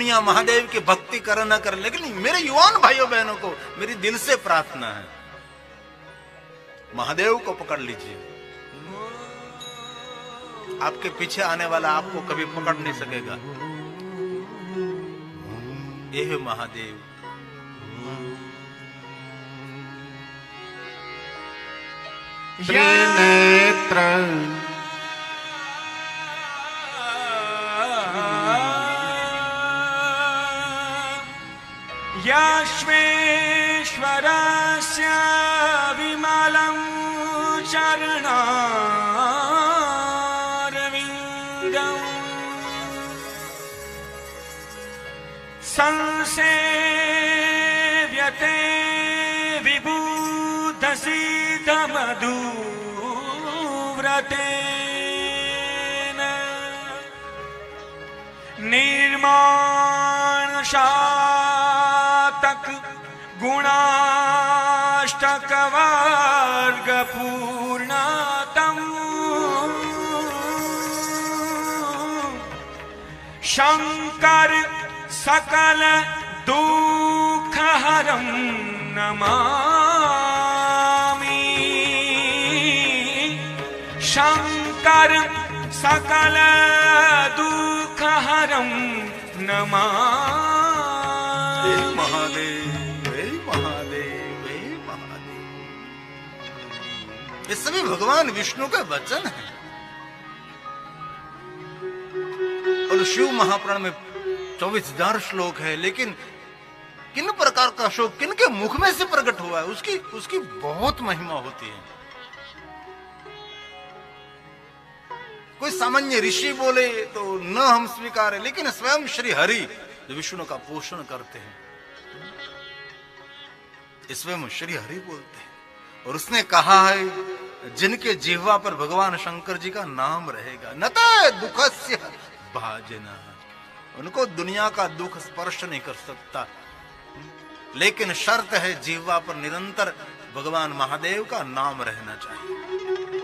दुनिया महादेव की भक्ति करे न करे, लेकिन मेरे युवान भाइयों बहनों को मेरी दिल से प्रार्थना है, महादेव को पकड़ लीजिए। आपके पीछे आने वाला आपको कभी पकड़ नहीं सकेगा। ये है महादेव। त्रिनेत्र याश्वेश्वरस्य विमलं चरणारविन्दं संसेव्यते विबुधसिद्धमधुव्रतेन निर्माणशातक गुणाष्टकवर्गपूर्णतम् शंकर सकल दुःखहरं नमामि। शंकर सकल दुःखहरं नमामि। हे महादेव, हे महादेव, हे महादेव। ये सभी भगवान विष्णु का वचन है। और शिव महापुराण में 24,000 श्लोक है, लेकिन किन प्रकार का श्लोक किनके मुख में से प्रकट हुआ है, उसकी बहुत महिमा होती है। कोई सामान्य ऋषि बोले तो न हम स्वीकार है, लेकिन स्वयं श्री हरि जो विष्णु का पोषण करते हैं, स्वयं श्री हरि बोलते हैं। और उसने कहा है, जिनके जिह्वा पर भगवान शंकर जी का नाम रहेगा, नता दुखस्य भाजना, उनको दुनिया का दुख स्पर्श नहीं कर सकता, लेकिन शर्त है जिह्वा पर निरंतर भगवान महादेव का नाम रहना चाहिए।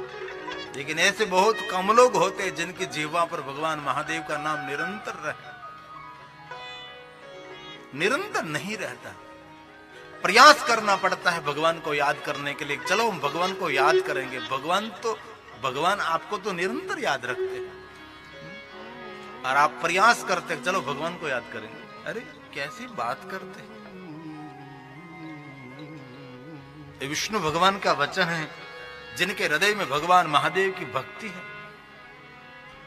लेकिन ऐसे बहुत कम लोग होते हैं जिनकी जिह्वा पर भगवान महादेव का नाम निरंतर रहे। निरंतर नहीं रहता, प्रयास करना पड़ता है भगवान को याद करने के लिए। चलो हम भगवान को याद करेंगे, भगवान आपको तो निरंतर याद रखते हैं, और आप प्रयास करते हैं चलो भगवान को याद करेंगे। अरे कैसी बात करते हैं। ये विष्णु भगवान का वचन है। जिनके हृदय में भगवान महादेव की भक्ति है,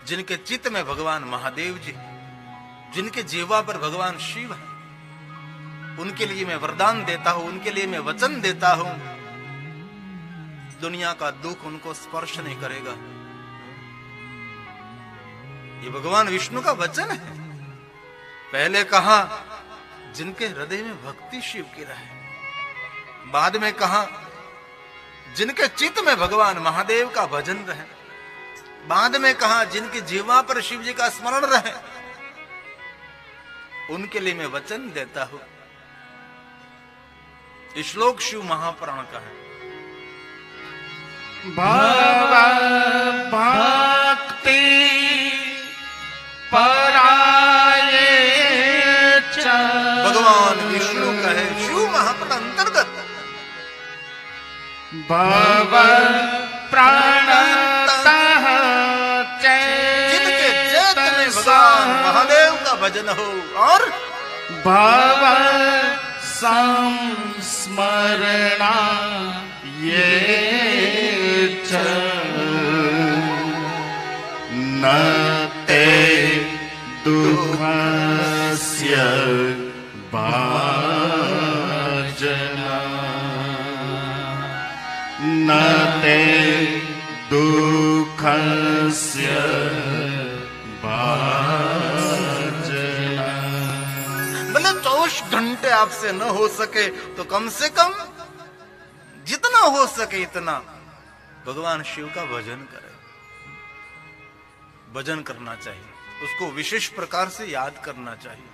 जिनके चित्त में भगवान महादेव जी, जिनके जीवा पर भगवान शिव है, उनके लिए मैं वरदान देता हूं, उनके लिए मैं वचन देता हूं, दुनिया का दुख उनको स्पर्श नहीं करेगा। ये भगवान विष्णु का वचन है। पहले कहा जिनके हृदय में भक्ति शिव की रहे, बाद में कहा जिनके चित्त में भगवान महादेव का भजन रहे, बाद में कहा जिनकी जीवा पर शिव जी का स्मरण रहे, उनके लिए मैं वचन देता हूं। श्लोक शिव महापुराण का है। भक्ति पराये च, भगवान विष्णु का है शिव महापुराण अंतर्गत। भव प्रणतः जिनके चैत में भगवान महादेव का भजन हो, और भव संस्मरणा ये च, न ते दुःखस्य भाजना, न ते दुःखस्य भाजना। भले 24 घंटे आपसे न हो सके तो कम से कम जितना हो सके इतना भगवान शिव का भजन करें। भजन करना चाहिए, उसको विशेष प्रकार से याद करना चाहिए।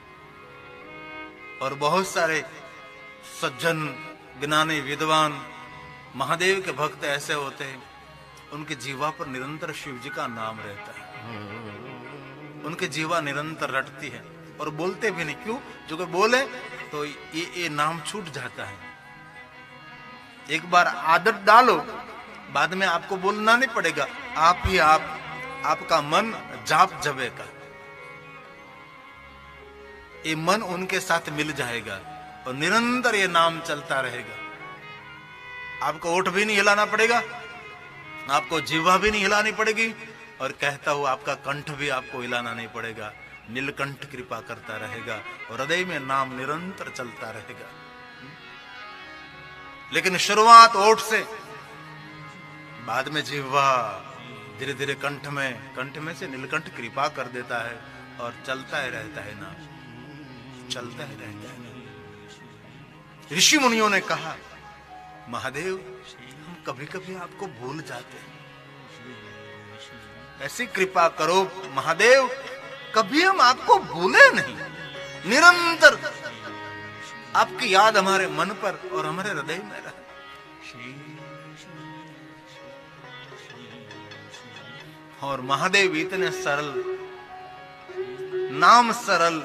और बहुत सारे सज्जन ज्ञानी विद्वान महादेव के भक्त ऐसे होते हैं, उनके जीवा पर निरंतर शिव जी का नाम रहता है, उनके जीवा निरंतर रटती है। और बोलते भी नहीं। क्यों? जो कोई बोले तो ये नाम छूट जाता है। एक बार आदत डालो, बाद में आपको बोलना नहीं पड़ेगा, आप ही आपका मन जाप जबेगा, ये मन उनके साथ मिल जाएगा और निरंतर ये नाम चलता रहेगा। आपको ओठ भी नहीं हिलाना पड़ेगा, आपको जीवा भी नहीं हिलानी पड़ेगी, और कहता हूं आपका कंठ भी आपको हिलाना नहीं पड़ेगा। नीलकंठ कृपा करता रहेगा और हृदय में नाम निरंतर चलता रहेगा। लेकिन शुरुआत ओठ से, बाद में जिह्वा, धीरे धीरे कंठ में से नीलकंठ कृपा कर देता है और चलता ही रहता है नाम, चलता ही रहता है। ऋषि मुनियों ने कहा, महादेव हम कभी कभी आपको भूल जाते हैं, ऐसी कृपा करो महादेव कभी हम आपको भूले नहीं, निरंतर आपकी याद हमारे मन पर और हमारे हृदय में रहे। और महादेव इतने सरल, नाम सरल,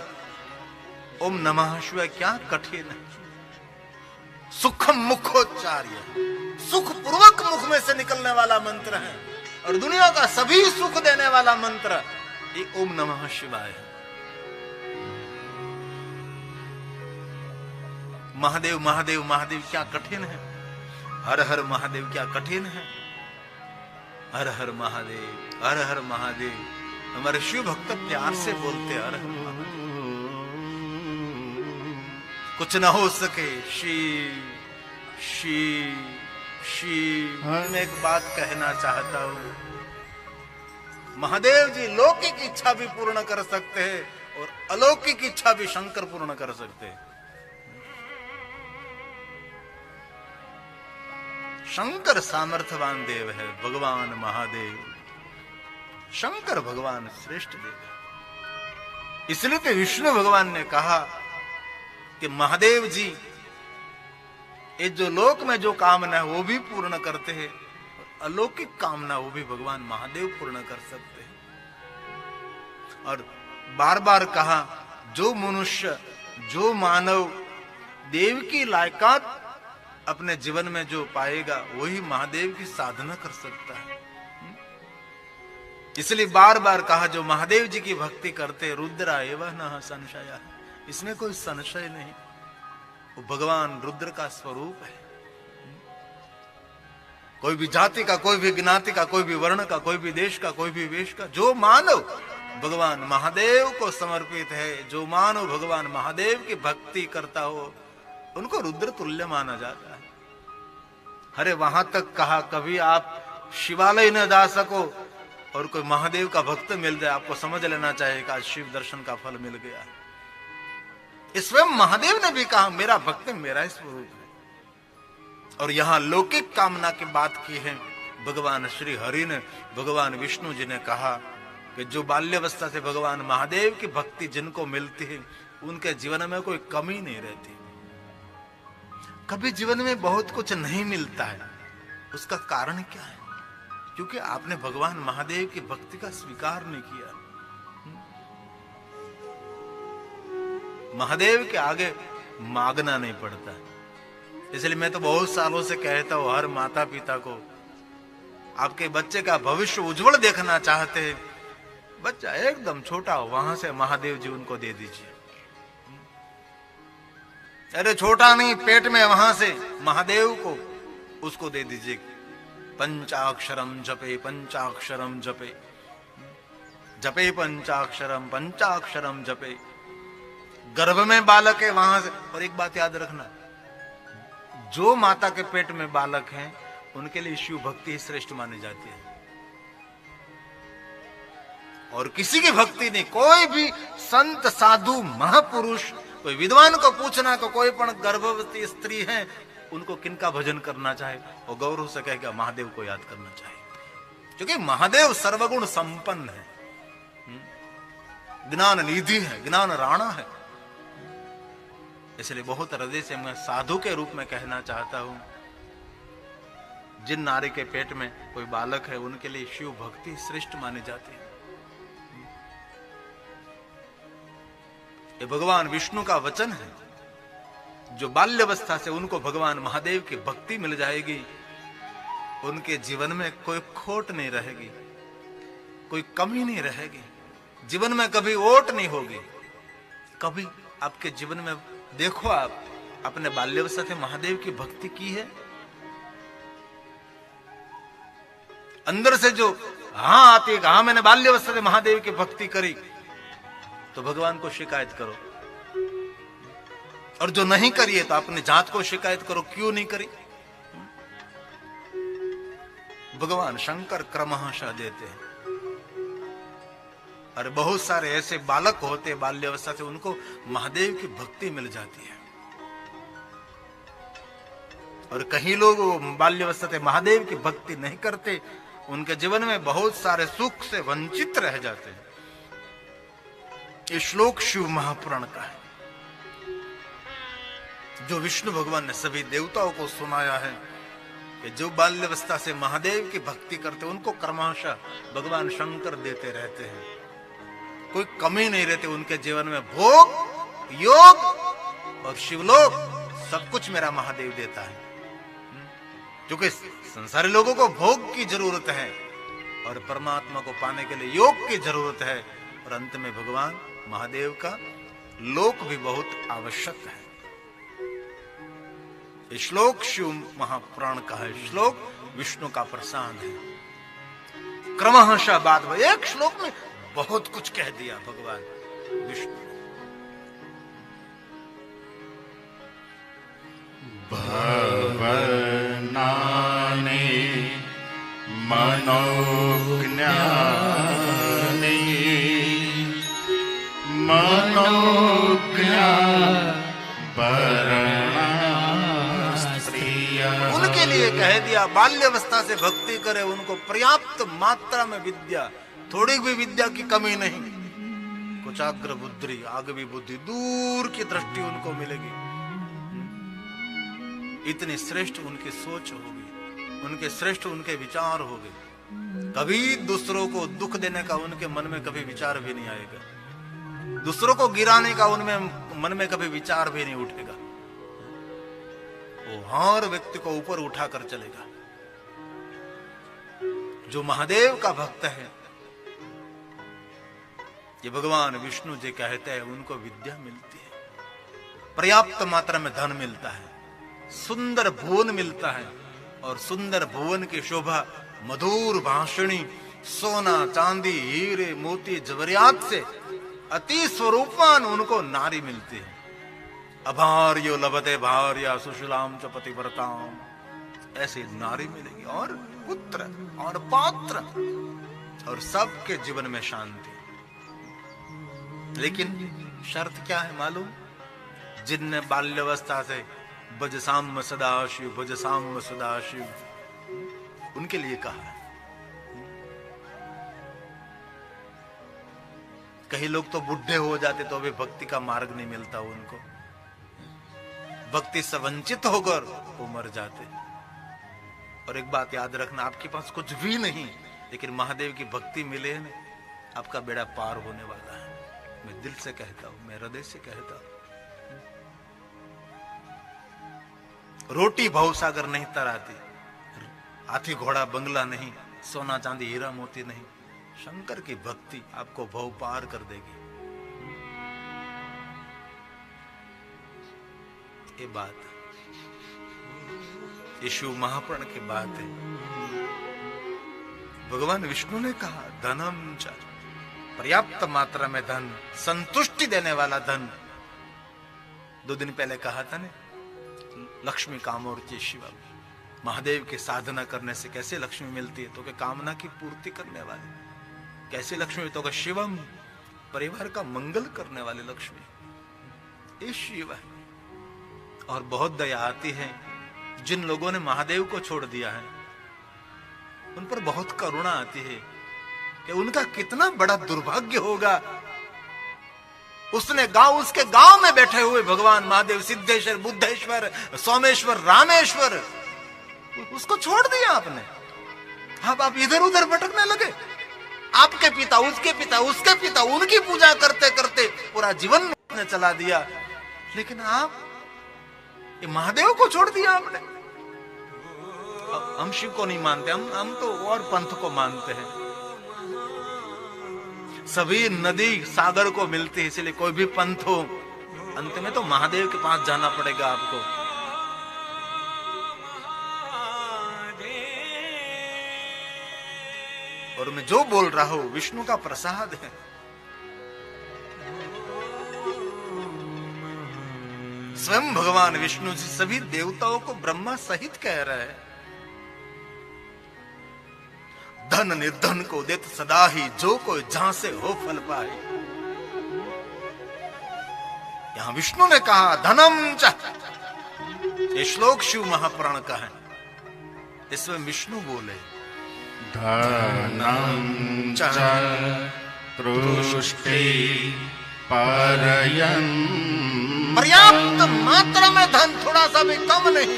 ओम नमः शिवाय क्या कठिन है। सुखम मुखोच्चार्य, सुख पूर्वक मुख में से निकलने वाला मंत्र है और दुनिया का सभी सुख देने वाला मंत्र ये ओम नमः शिवाय है। महादेव महादेव महादेव क्या कठिन है, हर हर महादेव क्या कठिन है। हर हर महादेव, हर हर महादेव। हमारे शिव भक्त प्यार से बोलते हर हर महादेव। कुछ ना हो सके शिव शिव शिव। मैं एक बात कहना चाहता हूं, महादेव जी लौकिक इच्छा भी पूर्ण कर सकते हैं और अलौकिक इच्छा भी शंकर पूर्ण कर सकते हैं। शंकर सामर्थ्यवान देव है, भगवान महादेव, शंकर भगवान श्रेष्ठ देव है। इसलिए तो विष्णु भगवान ने कहा कि महादेव जी ये जो लोक में जो कामना है वो भी पूर्ण करते हैं, अलौकिक कामना वो भी भगवान महादेव पूर्ण कर सकते हैं। और बार बार कहा, जो मनुष्य, जो मानव देव की लायकात अपने जीवन में जो पाएगा वही महादेव की साधना कर सकता है। इसलिए बार बार कहा, जो महादेव जी की भक्ति करते रुद्रा एवं न संशय, इसमें कोई संशय नहीं, वो भगवान रुद्र का स्वरूप है। कोई भी जाति का, कोई भी ज्ञाति का, कोई भी वर्ण का, कोई भी देश का, कोई भी वेश का, जो मानव भगवान महादेव को समर्पित है, जो मानव भगवान महादेव की भक्ति करता हो, उनको रुद्र तुल्य माना जाता है। अरे वहां तक कहा, कभी आप शिवालय न जा सको और कोई महादेव का भक्त मिल जाए, आपको समझ लेना चाहिए कि आज शिव दर्शन का फल मिल गया। स्वयं महादेव ने भी कहा, मेरा भक्त मेरा ही स्वरूप है। और यहां लौकिक कामना की बात की है, भगवान श्री हरि ने, भगवान विष्णु जी ने कहा कि जो बाल्यावस्था से भगवान महादेव की भक्ति जिनको मिलती है उनके जीवन में कोई कमी नहीं रहती। कभी जीवन में बहुत कुछ नहीं मिलता है, उसका कारण क्या है? क्योंकि आपने भगवान महादेव की भक्ति का स्वीकार नहीं किया। महादेव के आगे मांगना नहीं पड़ता। इसलिए मैं तो बहुत सालों से कहता हूं हर माता पिता को, आपके बच्चे का भविष्य उज्जवल देखना चाहते हैं, बच्चा एकदम छोटा हो वहां से महादेव जी उनको दे दीजिए। अरे छोटा नहीं, पेट में वहां से महादेव को उसको दे दीजिए। पंचाक्षरम जपे, पंचाक्षरम जपे, जपे पंचाक्षरम, पंचाक्षरम जपे। गर्भ में बालक है वहां से। और एक बात याद रखना, जो माता के पेट में बालक हैं उनके लिए शिव भक्ति ही श्रेष्ठ मानी जाती है, और किसी की भक्ति नहीं। कोई भी संत साधु महापुरुष, कोई विद्वान को पूछना को कोई पण गर्भवती स्त्री है उनको किनका भजन करना चाहे, वो गौरव से कहेगा महादेव को याद करना चाहिए, क्योंकि महादेव सर्वगुण संपन्न है, ज्ञान निधि है, ज्ञान राणा है। इसलिए बहुत हृदय से मैं साधु के रूप में कहना चाहता हूं, जिन नारी के पेट में कोई बालक है उनके लिए शिव भक्ति श्रेष्ठ मानी जाती है। ये भगवान विष्णु का वचन है। जो बाल्यावस्था से उनको भगवान महादेव की भक्ति मिल जाएगी, उनके जीवन में कोई खोट नहीं रहेगी, कोई कमी नहीं रहेगी, जीवन में कभी ओट नहीं होगी। कभी आपके जीवन में देखो, आप अपने बाल्यावस्था से महादेव की भक्ति की है? अंदर से जो हाँ आती है, हाँ मैंने बाल्यावस्था से महादेव की भक्ति करी, तो भगवान को शिकायत करो। और जो नहीं करी है तो अपने जात को शिकायत करो, क्यों नहीं करी। भगवान शंकर क्रमशः देते हैं। और बहुत सारे ऐसे बालक होते हैं बाल्यावस्था से, उनको महादेव की भक्ति मिल जाती है। और कहीं लोग बाल्यावस्था से महादेव की भक्ति नहीं करते, उनके जीवन में बहुत सारे सुख से वंचित रह जाते हैं। ये श्लोक शिव महापुराण का है, जो विष्णु भगवान ने सभी देवताओं को सुनाया है कि जो बाल्यावस्था से महादेव की भक्ति करते, उनको क्रमशः भगवान शंकर देते रहते हैं। कोई कमी नहीं रहती उनके जीवन में। भोग, योग और शिवलोक सब कुछ मेरा महादेव देता है। क्योंकि संसारी लोगों को भोग की जरूरत है और परमात्मा को पाने के लिए योग की जरूरत है, और अंत में भगवान महादेव का लोक भी बहुत आवश्यक है। ये श्लोक शिव महापुराण का है, श्लोक विष्णु का प्रसाद है। क्रमशः बाद में एक श्लोक में बहुत कुछ कह दिया भगवान विष्णु। भवनानि मनोज्ञानि मनोज्ञा उनके लिए कह दिया बाल्यावस्था से भक्ति करे, उनको पर्याप्त मात्रा में विद्या, थोड़ी भी विद्या की कमी नहीं, कुचाग्र बुद्धि, आगवी बुद्धि, दूर की दृष्टि उनको मिलेगी। इतनी श्रेष्ठ उनकी सोच होगी, उनके श्रेष्ठ उनके विचार होंगे। कभी दूसरों को दुख देने का उनके मन में कभी विचार भी नहीं आएगा, दूसरों को गिराने का उनमें मन में कभी विचार भी नहीं उठेगा। वो हर व्यक्ति को ऊपर उठाकर चलेगा। जो महादेव का भक्त है, ये भगवान विष्णु जी कहते हैं, उनको विद्या मिलती है, पर्याप्त मात्रा में धन मिलता है, सुंदर भुवन मिलता है, और सुंदर भुवन की शोभा मधुर भाषणी, सोना चांदी हीरे मोती जवरियात से अति स्वरूपवान उनको नारी मिलती है। अभार्यो लभते भार्या सुशीलाम च पतिव्रताम, ऐसी नारी मिलेगी, और पुत्र और पात्र, और सबके जीवन में शांति। लेकिन शर्त क्या है मालूम? जिनने बाल्यावस्था से भजसाम सदाशिव भजसाम सदाशिव, उनके लिए कहा है। कई लोग तो बुढ़े हो जाते तो भी भक्ति का मार्ग नहीं मिलता उनको, भक्ति से वंचित होकर वो मर जाते। और एक बात याद रखना, आपके पास कुछ भी नहीं, लेकिन महादेव की भक्ति मिले ना, आपका बेड़ा पार होने वाला है। मैं दिल से कहता हूं, मैं हृदय से कहता हूं। रोटी भवसागर नहीं तराती, हाथी घोड़ा बंगला नहीं, सोना चांदी हीरा मोती नहीं, शंकर की भक्ति आपको भव पार कर देगी। ये बात यीशु महापुराण की बात है। भगवान विष्णु ने कहा धनम च, पर्याप्त मात्रा में धन, संतुष्टि देने वाला धन। 2 दिन पहले कहा था ने, लक्ष्मी कामोर्ची शिवम, महादेव की साधना करने से कैसे लक्ष्मी मिलती है? तो के कामना की पूर्ति करने वाले। कैसे लक्ष्मी? तो के शिवम, परिवार का मंगल करने वाले लक्ष्मी, ये शिव है। और बहुत दया आती है, जिन लोगों ने महादेव को छोड़ दिया है उन पर बहुत करुणा आती है कि उनका कितना बड़ा दुर्भाग्य होगा। उसने उसके गांव में बैठे हुए भगवान महादेव, सिद्धेश्वर, बुद्धेश्वर, सोमेश्वर, रामेश्वर, उसको छोड़ दिया आपने। अब आप इधर उधर भटकने लगे। आपके पिता, उसके पिता, उसके पिता, उनकी पूजा करते करते पूरा जीवन आपने चला दिया, लेकिन आप ये महादेव को छोड़ दिया आपने। हम शिव को नहीं मानते, हम तो और पंथ को मानते हैं। सभी नदी सागर को मिलती है, इसलिए कोई भी पंथ हो अंत में तो महादेव के पास जाना पड़ेगा आपको। और मैं जो बोल रहा हूं विष्णु का प्रसाद है। स्वयं भगवान विष्णु जी सभी देवताओं को ब्रह्मा सहित कह रहे हैं, धन निर्धन को देत सदा ही, जो कोई जहां से हो फल पाए। यहां विष्णु ने कहा धनम च, ये श्लोक शिव महापुराण का है, इसमें विष्णु बोले धनं च तुष्टि परयन्, पर्याप्त मात्रा में धन, थोड़ा सा भी कम नहीं,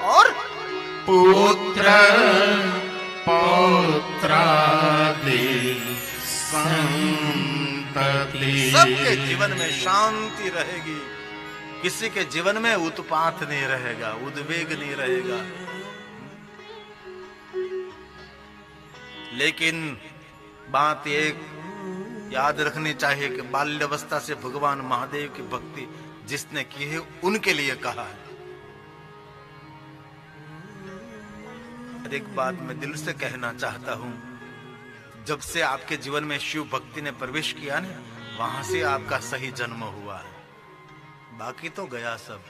और पुत्र पौत्रादि संतति। सबके जीवन में शांति रहेगी, किसी के जीवन में उत्पात नहीं रहेगा, उद्वेग नहीं रहेगा। लेकिन बात एक याद रखनी चाहिए कि बाल्यावस्था से भगवान महादेव की भक्ति जिसने की है उनके लिए कहा है। एक बात मैं दिल से कहना चाहता हूं, जब से आपके जीवन में शिव भक्ति ने प्रवेश किया ना, वहां से आपका सही जन्म हुआ है, बाकी तो गया सब।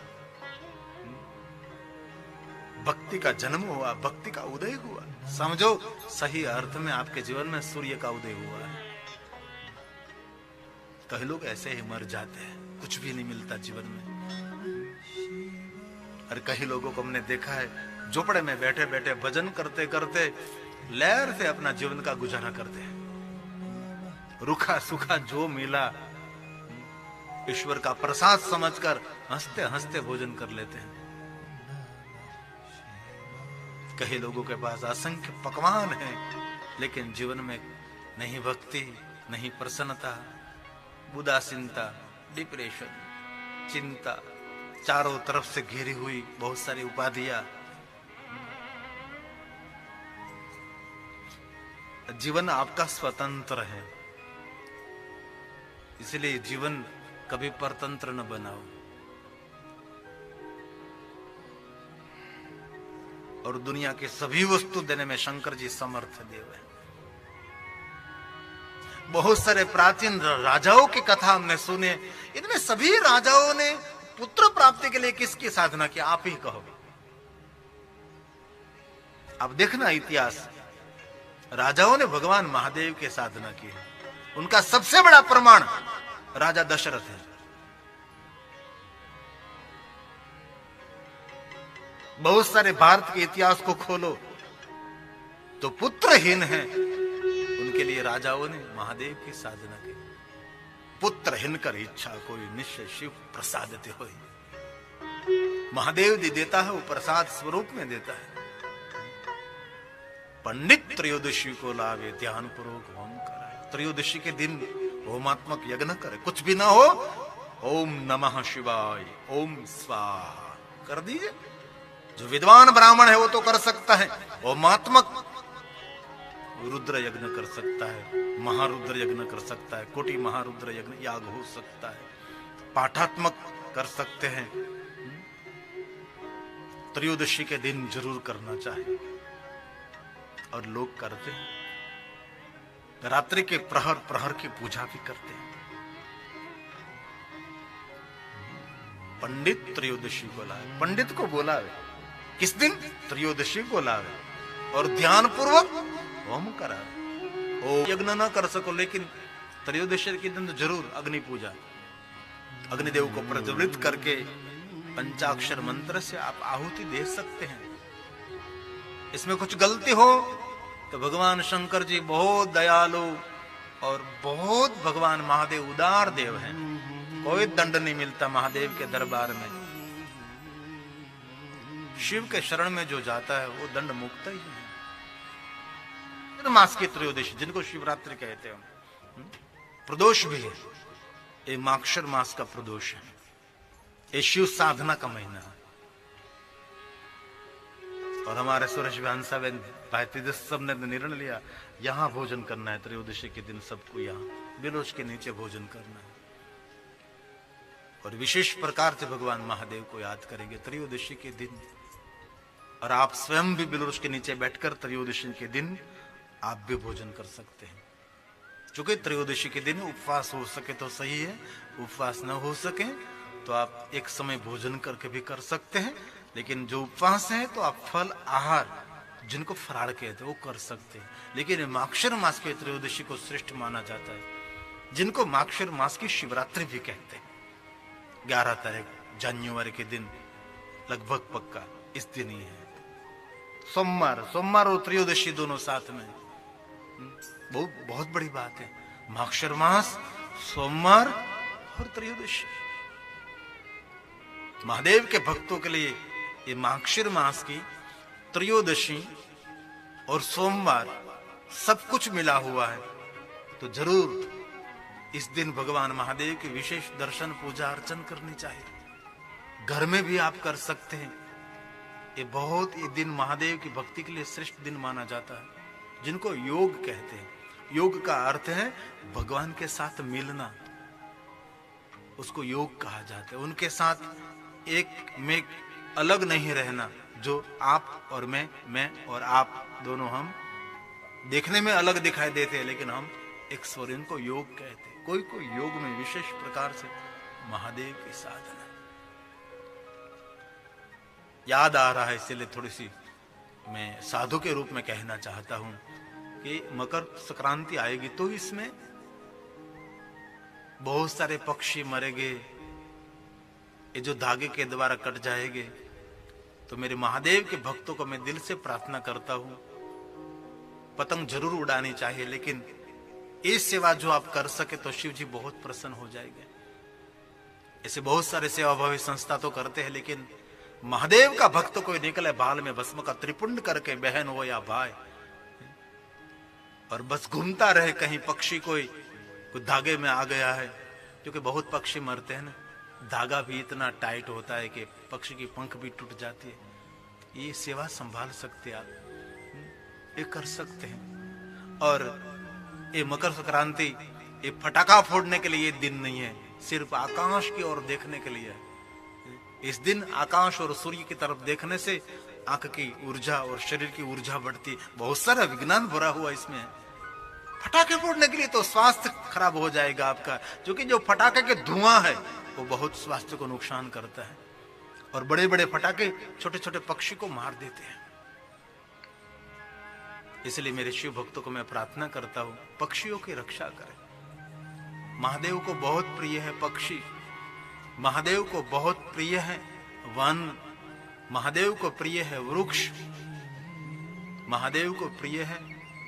भक्ति का जन्म हुआ, भक्ति का उदय हुआ, समझो सही अर्थ में आपके जीवन में सूर्य का उदय हुआ है। कई लोग ऐसे ही मर जाते हैं, कुछ भी नहीं मिलता जीवन में। और कई लोगों को हमने देखा है झोपड़े में बैठे बैठे भजन करते करते लहर से अपना जीवन का गुजारा करते हैं। रूखा सूखा जो मिला ईश्वर का प्रसाद समझकर हंसते हंसते भोजन कर लेते हैं। कई लोगों के पास असंख्य पकवान हैं, लेकिन जीवन में नहीं भक्ति, नहीं प्रसन्नता, उदासीनता, डिप्रेशन, चिंता, चारों तरफ से घिरी हुई बहुत सारी उपाधियां। जीवन आपका स्वतंत्र है, इसलिए जीवन कभी परतंत्र न बनाओ। और दुनिया के सभी वस्तु देने में शंकर जी समर्थ देव है। बहुत सारे प्राचीन राजाओं की कथा हमने सुने, इनमें सभी राजाओं ने पुत्र प्राप्ति के लिए किसकी साधना की, आप ही कहो। अब देखना इतिहास, राजाओं ने भगवान महादेव की साधना की है। उनका सबसे बड़ा प्रमाण राजा दशरथ है। बहुत सारे भारत के इतिहास को खोलो तो पुत्रहीन है, उनके लिए राजाओं ने महादेव की साधना की। पुत्रहीन कर इच्छा कोई निश्चय शिव प्रसादते होय। महादेव जी देता है, वो प्रसाद स्वरूप में देता है। पंडित त्रयोदशी को लावे, ध्यान पूर्वक होम कराए। त्रयोदशी के दिन होमात्मक यज्ञ करे, कुछ भी ना हो, ओम नमः शिवाय, ओम स्वाहा कर दीजिए। जो विद्वान ब्राह्मण है वो तो कर सकता है, होमात्मक रुद्र यज्ञ कर सकता है, महारुद्र यज्ञ कर सकता है, कोटि महारुद्र यज्ञ याग हो सकता है, पाठात्मक कर सकते हैं। त्रयोदशी के दिन जरूर करना चाहिए और लोग करते हैं। रात्रि के प्रहर प्रहर की पूजा भी करते हैं। पंडित त्रयोदशी को लावे, पंडित को बोलावे, किस दिन? त्रयोदशी को लावे और ध्यान पूर्वक होम करावे। ओ यज्ञ ना कर सको लेकिन त्रयोदशी के दिन तो जरूर अग्नि पूजा, अग्निदेव को प्रज्वलित करके पंचाक्षर मंत्र से आप आहुति दे सकते हैं। इसमें कुछ गलती हो तो भगवान शंकर जी बहुत दयालु और बहुत भगवान महादेव उदार देव हैं, कोई दंड नहीं मिलता महादेव के दरबार में। शिव के शरण में जो जाता है वो दंड मुक्त ही है। मास की त्रयोदशी जिनको शिवरात्रि कहते हैं, प्रदोष भी है, ये माक्षर मास का प्रदोष है, ये शिव साधना का महीना है। और हमारे सूरज विहांसा भाई सब ने निर्णय लिया यहां भोजन करना है, त्रयोदशी के दिन सबको यहां बिलोच के नीचे भोजन करना है। और विशेष प्रकार से भगवान महादेव को याद करेंगे त्रयोदशी के दिन। और आप स्वयं भी बिलोच के नीचे बैठकर त्रयोदशी के दिन आप भी भोजन कर सकते हैं। क्योंकि त्रयोदशी के दिन उपवास हो सके तो सही है, उपवास न हो सके तो आप एक समय भोजन करके भी कर सकते हैं। लेकिन जो उपवास है तो आप फल आहार, जिनको फरार कहते हैं, वो कर सकते हैं। लेकिन माक्षर मास के त्रयोदशी को श्रेष्ठ माना जाता है, जिनको माक्षर मास की शिवरात्रि भी कहते हैं। 11 तारीख जनवरी के दिन लगभग पक्का इस दिन ही है। सोमवार और त्रयोदशी दोनों साथ में, बहुत बड़ी बात है। माक्षर मास, सोमवार और त्रयोदशी। महादेव के भक्तों के लिए ये माक्षर मास की त्रयोदशी और सोमवार सब कुछ मिला हुआ है। तो जरूर इस दिन भगवान महादेव के विशेष दर्शन पूजा अर्चन करनी चाहिए। घर में भी आप कर सकते हैं। ये दिन महादेव की भक्ति के लिए श्रेष्ठ दिन माना जाता है, जिनको योग कहते हैं। योग का अर्थ है भगवान के साथ मिलना, उसको योग कहा जाता है। उनके साथ एक में अलग नहीं रहना। जो आप और मैं और आप दोनों हम देखने में अलग दिखाई देते हैं, लेकिन हम एक स्वर, इनको योग कहते हैं। कोई योग में विशेष प्रकार से महादेव की साधना याद आ रहा है, इसलिए थोड़ी सी मैं साधु के रूप में कहना चाहता हूं कि मकर संक्रांति आएगी तो इसमें बहुत सारे पक्षी मरेंगे, ये जो धागे के द्वारा कट जाएंगे। तो मेरे महादेव के भक्तों को मैं दिल से प्रार्थना करता हूं, पतंग जरूर उड़ानी चाहिए, लेकिन ये सेवा जो आप कर सके तो शिव जी बहुत प्रसन्न हो जाएंगे। ऐसे बहुत सारे सेवाभावी संस्था तो करते हैं, लेकिन महादेव का भक्त कोई निकले बाल में भस्म का त्रिपुंड करके, बहन हो या भाई, और बस घूमता रहे कहीं, पक्षी कोई धागे में आ गया है, क्योंकि बहुत पक्षी मरते हैं ना, धागा भी इतना टाइट होता है कि पक्षी की पंख भी टूट जाती है। ये सेवा संभाल सकते आप, ये कर सकते हैं। और ये मकर संक्रांति ये फटाका फोड़ने के लिए दिन नहीं है, सिर्फ आकाश की ओर देखने के लिए। इस दिन आकाश और सूर्य की तरफ देखने से आंख की ऊर्जा और शरीर की ऊर्जा बढ़ती। बहुत सारा विज्ञान भरा हुआ इसमें है। फटाके फोड़ने के लिए तो स्वास्थ्य खराब हो जाएगा आपका, क्योंकि जो फटाके के धुआं है वो बहुत स्वास्थ्य को नुकसान करता है। और बड़े बड़े फटाके छोटे छोटे पक्षी को मार देते हैं। इसलिए मेरे शिव भक्तों को मैं प्रार्थना करता हूं, पक्षियों की रक्षा करें। महादेव को बहुत प्रिय है पक्षी, महादेव को बहुत प्रिय है वन, महादेव को प्रिय है वृक्ष, महादेव को प्रिय है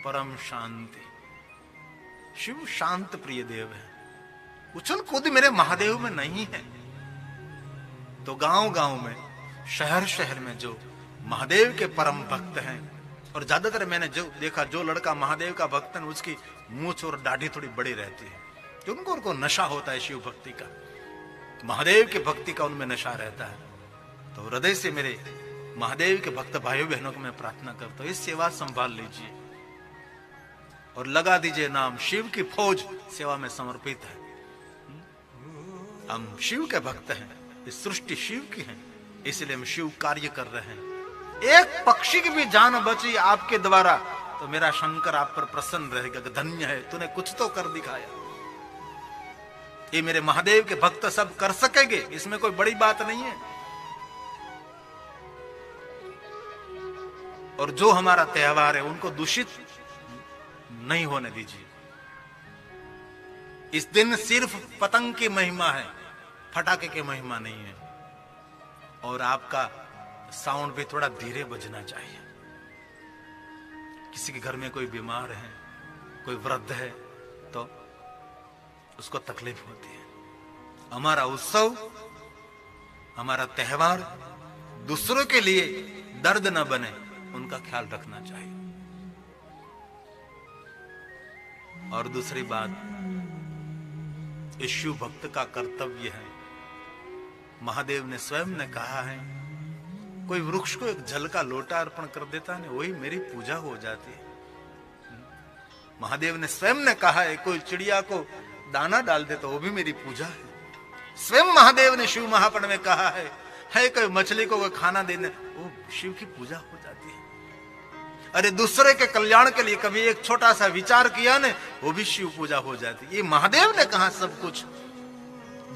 परम शांति। शिव शांत प्रिय देव है। उछल कूद मेरे महादेव में नहीं है। तो गांव गांव में, शहर शहर में जो महादेव के परम भक्त हैं, और ज्यादातर मैंने जो देखा, जो लड़का महादेव का भक्त है उसकी मूंछ और दाढ़ी थोड़ी बड़ी रहती है, जो उनको नशा होता है शिव भक्ति का, महादेव के भक्ति का उनमें नशा रहता है। तो हृदय से मेरे महादेव के भक्त भाइयों बहनों को मैं प्रार्थना करता हूं, इस सेवा संभाल लीजिए और लगा दीजिए नाम। शिव की फौज सेवा में समर्पित है। हम शिव के भक्त हैं, इस सृष्टि शिव की है, इसलिए हम शिव कार्य कर रहे हैं। एक पक्षी की भी जान बची आपके द्वारा तो मेरा शंकर आप पर प्रसन्न रहेगा। धन्य है, तूने कुछ तो कर दिखाया। ये मेरे महादेव के भक्त सब कर सकेंगे, इसमें कोई बड़ी बात नहीं है। और जो हमारा त्योहार है उनको दूषित नहीं होने दीजिए। इस दिन सिर्फ पतंग की महिमा है, फटाके की महिमा नहीं है। और आपका साउंड भी थोड़ा धीरे बजना चाहिए। किसी के घर में कोई बीमार है, कोई वृद्ध है, तो उसको तकलीफ होती है। हमारा उत्सव, हमारा त्योहार दूसरों के लिए दर्द न बने, उनका ख्याल रखना चाहिए। और दूसरी बात, इस शिव भक्त का कर्तव्य है। महादेव ने स्वयं ने कहा है, कोई वृक्ष को एक जल का लोटा अर्पण कर देता है, वही मेरी पूजा हो जाती है। महादेव ने स्वयं ने कहा है, कोई चिड़िया को दाना डाल दे तो वो भी मेरी पूजा है। स्वयं महादेव ने शिव महापुराण में कहा है कोई मछली को कोई खाना देने, वो शिव की पूजा हो जाती है। अरे दूसरे के कल्याण के लिए कभी एक छोटा सा विचार किया ने, वो भी शिव पूजा हो जाती है। ये महादेव ने कहा सब कुछ।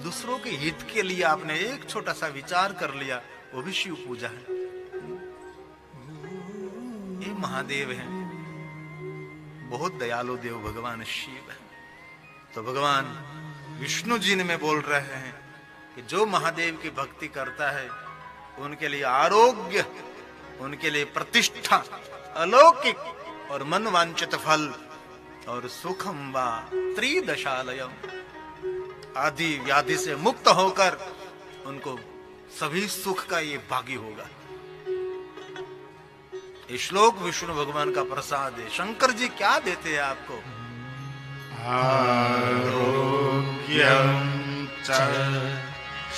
दूसरों के हित के लिए आपने एक छोटा सा विचार कर लिया, वो भी शिव पूजा है। ये महादेव है, बहुत दयालु देव भगवान शिव है। तो भगवान विष्णु जी ने में बोल रहे हैं कि जो महादेव की भक्ति करता है उनके लिए आरोग्य, उनके लिए प्रतिष्ठा, अलौकिक और मन वांछित फल और सुखम वा त्रिदशालयम, आदि व्याधि से मुक्त होकर उनको सभी सुख का ये भागी होगा। ये श्लोक विष्णु भगवान का प्रसाद है। शंकर जी क्या देते हैं आपको? आरोग्यं च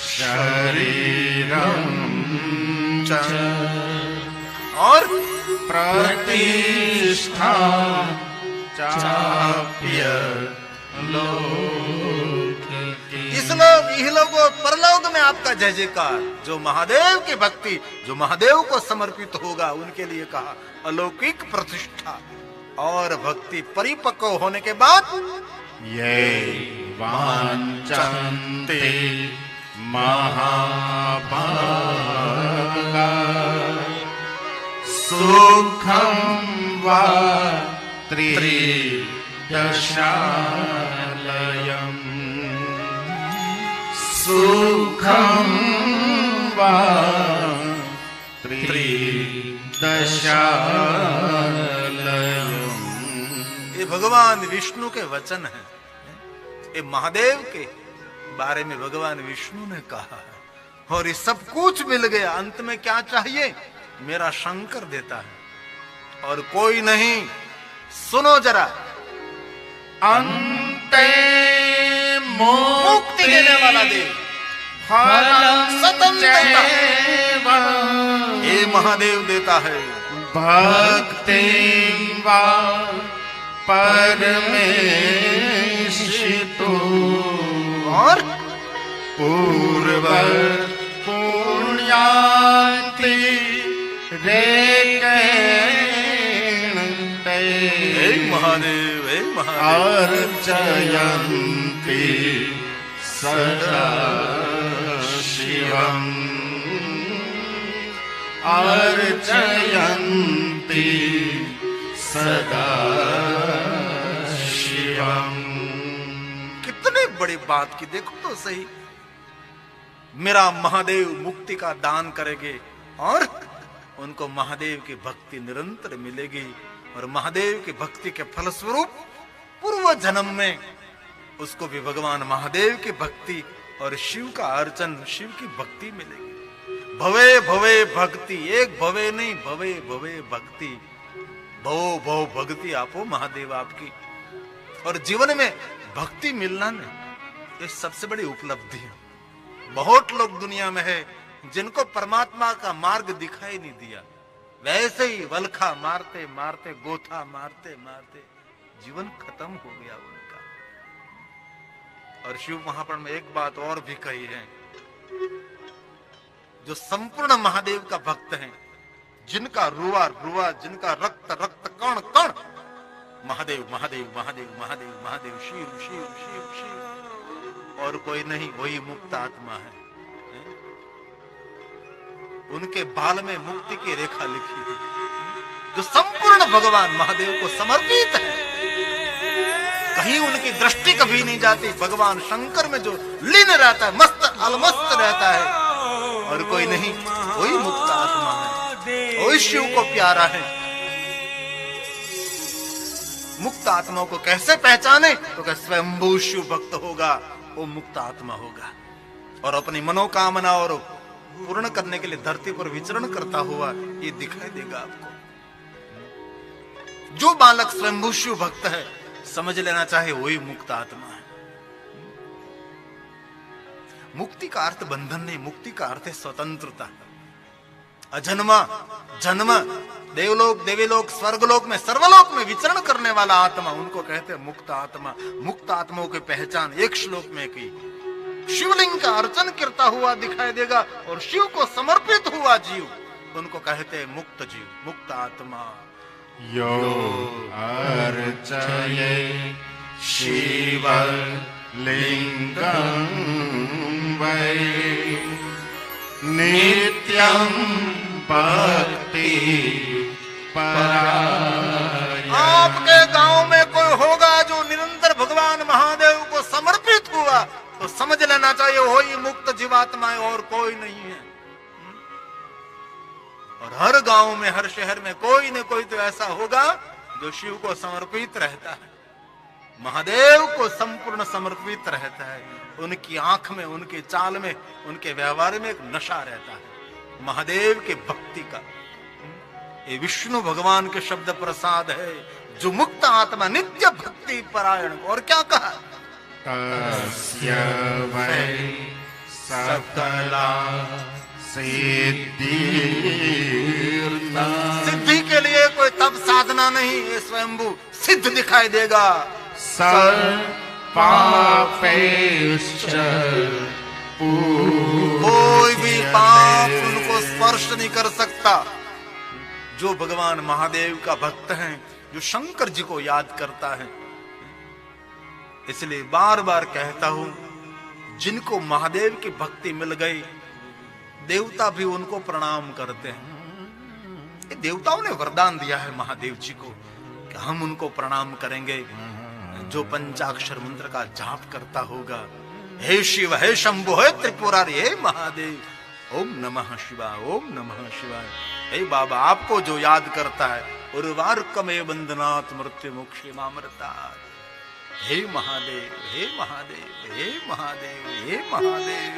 शरीरं च और प्रतिष्ठा चाप्य इसलोक इहलोक और परलोक में आपका जय जयकार। जो महादेव की भक्ति, जो महादेव को समर्पित होगा, उनके लिए कहा अलौकिक प्रतिष्ठा और भक्ति परिपक्व होने के बाद ये वाञ्छन्ते महाभागा सुखं वा त्रिदशालयम् सुखं वा त्रिदशालयम्। ये भगवान विष्णु के वचन है। ये महादेव के बारे में भगवान विष्णु ने कहा है। और ये सब कुछ मिल गया, अंत में क्या चाहिए? मेरा शंकर देता है और कोई नहीं। सुनो जरा, अन्ते मुक्ति देने वाला देव सतम देता है। ये महादेव देता है। भक्ति वा परमेशितो और पूर्व पुण्याति रेकेणते हे महादेव, हे महादेव अर्चयन्ति सदा शिवम् अर्चयन्ति सदा शिवम्। कितनी बड़ी बात की, देखो तो सही। मेरा महादेव मुक्ति का दान करेंगे और उनको महादेव की भक्ति निरंतर मिलेगी। और महादेव की भक्ति के फलस्वरूप पूर्व जन्म में उसको भी भगवान महादेव की भक्ति और शिव का अर्चन, शिव की भक्ति मिलेगी। भवे भवे भक्ति, एक भवे नहीं, भवे भवे भक्ति। भव भव भक्ति आपो महादेव आपकी। और जीवन में भक्ति मिलना ने ये सबसे बड़ी उपलब्धि है। बहुत लोग दुनिया में है जिनको परमात्मा का मार्ग दिखाई नहीं दिया, वैसे ही वलखा मारते मारते, गोथा मारते मारते जीवन खत्म हो गया उनका। और शिव महापुराण में एक बात और भी कही है, जो संपूर्ण महादेव का भक्त है, जिनका रुआ रुआ, जिनका रक्त रक्त कण कण महादेव महादेव महादेव महादेव महादेव शिव शिव शिव शिव, और कोई नहीं, वही मुक्त आत्मा है। उनके बाल में मुक्ति की रेखा लिखी है, जो संपूर्ण भगवान महादेव को समर्पित है। कहीं उनकी दृष्टि कभी नहीं जाती, भगवान शंकर में जो लीन रहता है, मस्त अलमस्त रहता है। और कोई नहीं, वही मुक्त आत्मा है, वही शिव को प्यारा है। मुक्त आत्मा को कैसे पहचाने? तो स्वयंभू शिव भक्त होगा, वो मुक्त आत्मा होगा और अपनी मनोकामना और पूर्ण करने के लिए धरती पर विचरण करता हुआ ये दिखाई देगा आपको। जो बालक स्वयंभू शिव भक्त है, समझ लेना चाहे वही मुक्त आत्मा है। मुक्ति का अर्थ बंधन नहीं, मुक्ति का अर्थ है स्वतंत्रता। अजन्मा, जन्म, देवलोक, देवीलोक, स्वर्गलोक में, सर्वलोक में विचरण करने वाला आत्मा, उनको कहते हैं मुक्त आत्मा। मुक्त आत्माओं की पहचान एक श्लोक में की। शिवलिंग का अर्चन करता हुआ दिखाई देगा और शिव को समर्पित हुआ जीव, उनको कहते हैं मुक्त जीव, मुक्त आत्मा। यो अर्चये शिव लिंगं वै नित्यं भक्ति परायण। आपके गांव में कोई होगा जो निरंतर भगवान महादेव को समर्पित हुआ, तो समझ लेना चाहिए वही मुक्त जीवात्मा है और कोई नहीं है। और हर गांव में, हर शहर में कोई न कोई तो ऐसा होगा जो शिव को समर्पित रहता है, महादेव को संपूर्ण समर्पित रहता है। उनकी आंख में, उनके चाल में, उनके व्यवहार में एक नशा रहता है महादेव के भक्ति का। ये विष्णु भगवान के शब्द प्रसाद है, जो मुक्त आत्मा नित्य भक्ति परायण। और क्या कहा? तस्य वै सकला सिद्धि। सिद्धि के लिए कोई तप साधना नहीं, ये स्वयंभू सिद्ध दिखाई देगा। पापेश्च कोई भी पाप उनको स्पर्श नहीं कर सकता। जो भगवान महादेव का भक्त है, जो शंकर जी को याद करता है। इसलिए बार बार कहता हूं, जिनको महादेव की भक्ति मिल गई, देवता भी उनको प्रणाम करते हैं। ये देवताओं ने वरदान दिया है महादेव जी को कि हम उनको प्रणाम करेंगे जो पंचाक्षर मंत्र का जाप करता होगा। हे शिव, हे शंभु, हे त्रिपुरारी, हे महादेव, ओम नमः शिवाय, ओम नमः शिवाय। हे बाबा, आपको जो याद करता है, उर्वारुकमे बंधनात् मृत्यु मोक्षे मामृतात्। हे महादेव, हे महादेव, हे महादेव, हे महादेव।